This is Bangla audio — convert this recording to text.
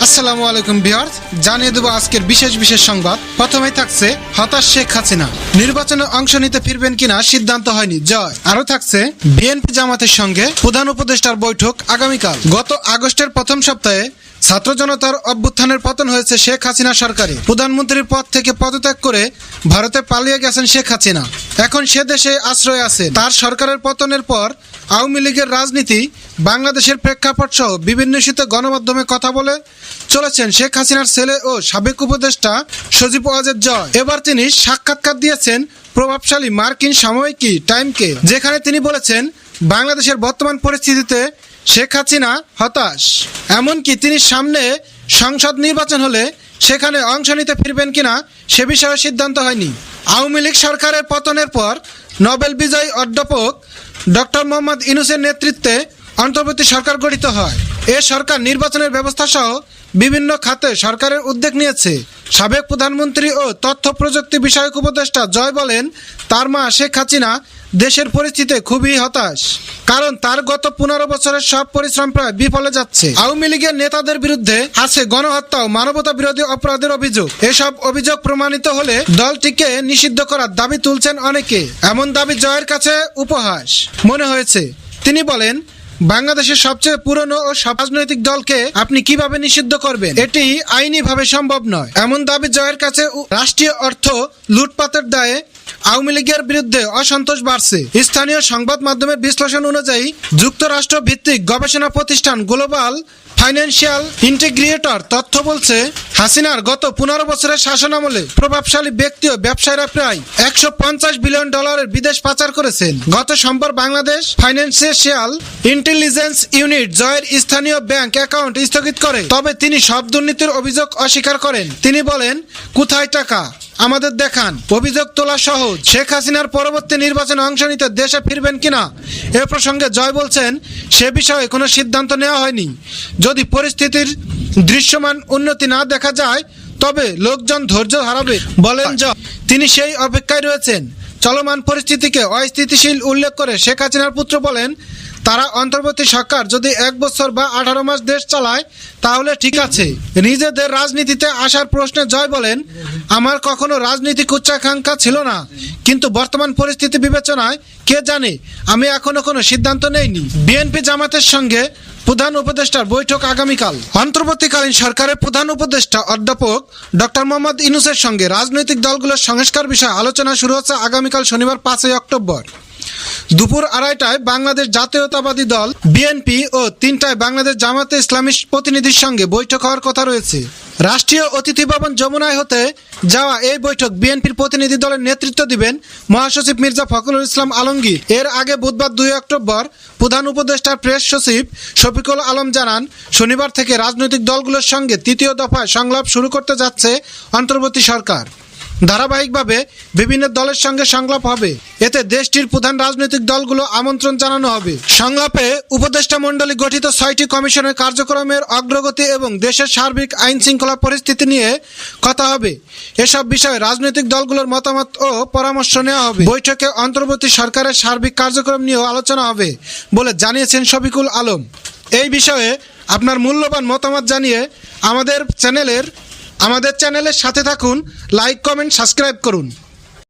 আসসালামু আলাইকুম ভিউয়ার্স, জানিয়ে দেব আজকের বিশেষ বিশেষ সংবাদ। প্রথমেই থাকছে হতাশ শেখ হাসিনা, নির্বাচনে অংশ নিতে ফিরবেন কিনা সিদ্ধান্ত হয়নি জয়। আরো থাকছে বিএনপি জামাতের সঙ্গে প্রধান উপদেষ্টার বৈঠক আগামীকাল। গত আগস্টের প্রথম সপ্তাহে ছাত্র জনতার অভ্যুত্থানের পতন হয়েছে শেখ হাসিনা সরকারে। প্রধানমন্ত্রীর পদ থেকে পদত্যাগ করে ভারতে পালিয়ে গেছেন শেখ হাসিনা। এখন সে দেশে আশ্রয় আছে। তার সরকারের পতনের পর আওয়ামী লীগের রাজনীতি, বাংলাদেশের প্রেক্ষাপট সহ বিভিন্ন ইস্যুতে গণমাধ্যমে কথা বলে চলেছেন শেখ হাসিনার ছেলে ও সাবেক উপদেষ্টা সজীব ওয়াজেদ জয়। এবার তিনি সাক্ষাৎকার দিয়েছেন প্রভাবশালী মার্কিন সাময়িকী টাইমকে, যেখানে তিনি বলেছেন বাংলাদেশের বর্তমান পরিস্থিতিতে শেখ হাসিনা হতাশ। এমনকি তিনি সামনে সংসদ নির্বাচন হলে সেখানে অংশ নিতে ফিরবেন কিনা সে বিষয়ে সিদ্ধান্ত হয়নি। আওয়ামী লীগ সরকারের পতনের পর নোবেল বিজয়ী অধ্যাপক ডক্টর মোহাম্মদ ইউনূসের নেতৃত্বে অন্তর্বর্তী সরকার গঠিত হয়। এ সরকার নির্বাচনের ব্যবস্থা সহ বিভিন্ন খাতে সরকারের উদ্যোগ নিয়েছে। সাবেক প্রধানমন্ত্রী ও তথ্য প্রযুক্তি বিষয়ক উপদেষ্টা জয় বলেন, তার মা শেখ হাসিনা দেশের পরিস্থিতিতে খুবই হতাশ, কারণ তার গত 15 বছরের সব পরিশ্রম প্রায় বিফলে যাচ্ছে। আওয়ামী লীগের নেতাদের বিরুদ্ধে আছে গণহত্যা ও মানবতা বিরোধী অপরাধের অভিযোগ। এসব অভিযোগ প্রমাণিত হলে দলটিকে নিষিদ্ধ করার দাবি তুলছেন অনেকে। এমন দাবি জয়ের কাছে উপহাস মনে হয়েছে। তিনি বলেন, বাংলাদেশের সবচেয়ে পুরনো ও রাজনৈতিক দলকে আপনি কিভাবে নিষিদ্ধ করবেন? এটি আইনিভাবে সম্ভব নয়। এমন দাবি জয়ের কাছে। রাষ্ট্রীয় অর্থ লুটপাটের দায়ে আওয়ামী লীগের বিরুদ্ধে অসন্তোষ বাড়ছে। স্থানীয় সংবাদ মাধ্যমের বিশ্লেষণ অনুযায়ী যুক্তরাষ্ট্র ভিত্তিক গবেষণা প্রতিষ্ঠান গ্লোবাল ফাইন্যান্সিয়াল ইন্টিগ্রেটর তথ্য বলছে, হাসিনার গত 15 বছরের শাসনামলে প্রভাবশালী ব্যক্তি ও ব্যবসায়ীরা প্রায় $150 বিলিয়ন বিদেশ পাচার করেছেন। গত সোমবার বাংলাদেশ ফাইন্যান্সিয়াল ইন্টেলিজেন্স ইউনিট জয়ের স্থানীয় ব্যাংক অ্যাকাউন্ট স্থগিত করে। তবে তিনি সব দুর্নীতির অভিযোগ অস্বীকার করেন। তিনি বলেন, কোথায় টাকা আমাদের দেখান। অভিযোগ তোলা সহজ। শেখ হাসিনার পরবর্তী নির্বাচনে অংশ নিতে দেশে ফিরবেন কিনা এ প্রসঙ্গে জয় বলছেন, সে বিষয়ে কোনো সিদ্ধান্ত নেওয়া হয়নি। যদি পরিস্থিতির দৃশ্যমান উন্নতি না দেখা যায় তবে লোকজন ধৈর্য হারাবে বলেন জয়। তিনি সেই অপেক্ষায় রয়েছেন। চলমান পরিস্থিতিকে অস্থিতিশীল উল্লেখ করে শেখ হাসিনার পুত্র বলেন, তারা অন্তর্বর্তী সরকার যদি 1 বছর বা 18 মাস দেশ চালায় তাহলে ঠিক আছে। নিজেদের রাজনীতিতে আসার প্রশ্নে জয় বলেন, আমার কখনো রাজনৈতিক উচ্চাকাঙ্ক্ষা ছিল না, কিন্তু বর্তমান পরিস্থিতি বিবেচনায় কে জানে আমি এখনো কোনো সিদ্ধান্ত নেইনি। বিএনপি জামাতের সঙ্গে প্রধান উপদেষ্টার বৈঠক আগামীকাল। অন্তর্বর্তীকালীন সরকারের প্রধান উপদেষ্টা অধ্যাপক ডক্টর মোহাম্মদ ইউনূসের সঙ্গে রাজনৈতিক দলগুলোর সংস্কার বিষয়ে আলোচনা শুরু হচ্ছে আগামীকাল শনিবার 5 অক্টোবর দুপুর 2:30টায় বাংলাদেশ জাতীয়তাবাদী দল বিএনপি ও 3টায় বাংলাদেশ জামাতে ইসলামী প্রতিনিধির সঙ্গে বৈঠক হওয়ার কথা রয়েছে। রাষ্ট্রীয় অতিথি ভবন যমুনায় হতে যাওয়া এই বৈঠক বিএনপির প্রতিনিধি দলের নেতৃত্ব দিবেন মহাসচিব মির্জা ফখরুল ইসলাম আলমগীর। এর আগে বুধবার 2 অক্টোবর প্রধান উপদেষ্টার প্রেস সচিব শফিকুল আলম জানান, শনিবার থেকে রাজনৈতিক দলগুলোর সঙ্গে 3য় দফায় সংলাপ শুরু করতে যাচ্ছে অন্তর্বর্তী সরকার। ধারাবাহিকভাবে বিভিন্ন দলের সঙ্গে সংলাপ হবে। এতে দেশটির প্রধান রাজনৈতিক দলগুলো আমন্ত্রণ জানানো হবে। সংলাপে উপদেষ্টা মণ্ডলী গঠিত 6টি কমিশনের কার্যক্রমের অগ্রগতি এবং দেশের সার্বিক আইন শৃঙ্খলা পরিস্থিতি নিয়ে কথা হবে। এসব বিষয়ে রাজনৈতিক দলগুলোর মতামত ও পরামর্শ নেওয়া হবে। বৈঠকে অন্তর্বর্তী সরকারের সার্বিক কার্যক্রম নিয়েও আলোচনা হবে বলে জানিয়েছেন শফিকুল আলম। এই বিষয়ে আপনার মূল্যবান মতামত জানিয়ে আমাদের চ্যানেলের সাথে থাকুন। লাইক, কমেন্ট, সাবস্ক্রাইব করুন।